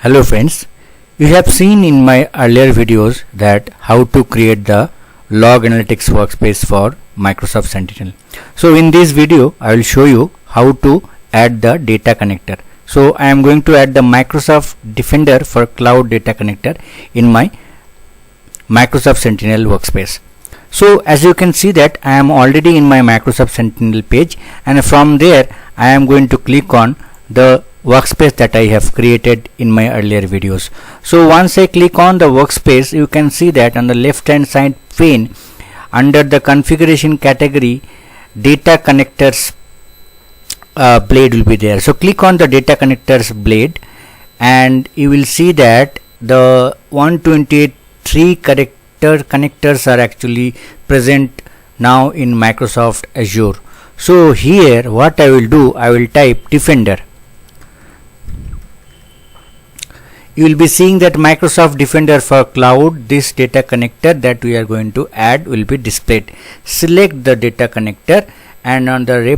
Hello friends, you have seen in my earlier videos that how to create the log analytics workspace for Microsoft Sentinel. So in this video I will show you how to add the data connector. So I am going to add the Microsoft Defender for Cloud Data Connector in my Microsoft Sentinel workspace. So as you can see that I am already in my Microsoft Sentinel page, and from there I am going to click on the workspace that I have created in my earlier videos. So once I click on the workspace, you can see that on the left hand side pane under the configuration category, data connectors blade will be there. So click on the data connectors blade and you will see that the 128 character connectors are actually present now in Microsoft Azure. So here what I will do, I will type Defender. You will be seeing that Microsoft Defender for Cloud, this data connector that we are going to add will be displayed. Select the data connector and on the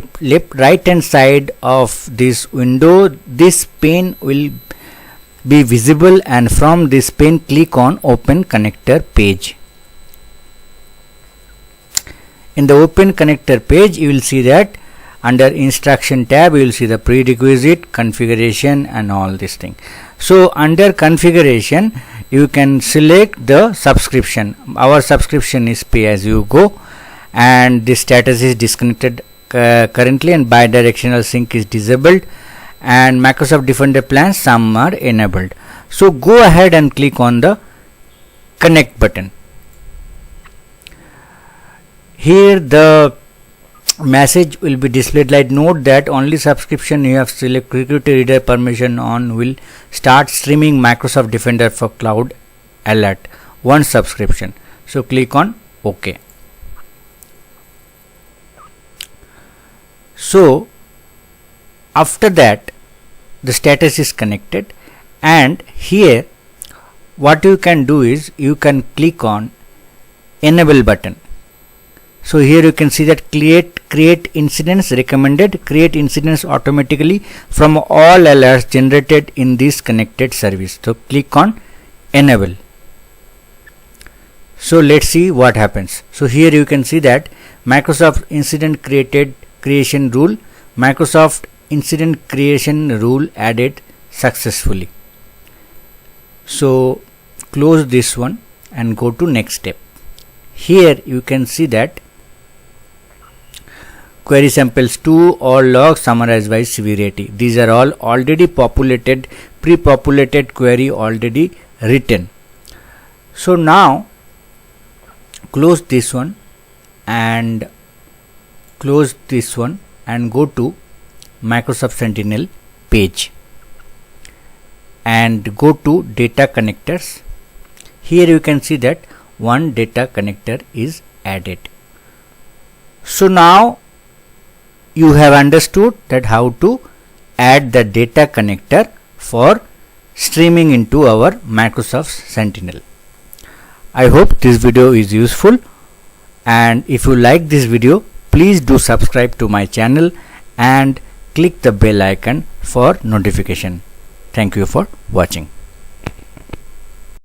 right hand side of this window, this pane will be visible, and from this pane click on Open Connector page. In the Open Connector page you will see that under Instruction tab you will see the prerequisite, configuration and all this thing. So under configuration you can select the subscription. Our subscription is pay as you go, and the status is disconnected currently, and bidirectional sync is disabled, and Microsoft Defender plans some are enabled. So go ahead and click on the connect button. Here the message will be displayed like, note that only subscription you have select security reader permission on will start streaming Microsoft Defender for Cloud alert, one subscription. So click on OK. So after that the status is connected, and here what you can do is you can click on enable button. So here you can see that create incidents recommended, create incidents automatically from all alerts generated in this connected service. So click on enable. So let's see what happens. So here you can see that Microsoft incident creation rule, Microsoft incident creation rule added successfully. So close this one and go to next step. Here you can see that query samples 2 or log summarized by severity. These are all already populated, pre-populated query already written. So now close this one and close this one and go to Microsoft Sentinel page and go to data connectors. Here you can see that one data connector is added. So now you have understood that how to add the data connector for streaming into our Microsoft Sentinel. I hope this video is useful, and if you like this video, please do subscribe to my channel and click the bell icon for notification. Thank you for watching.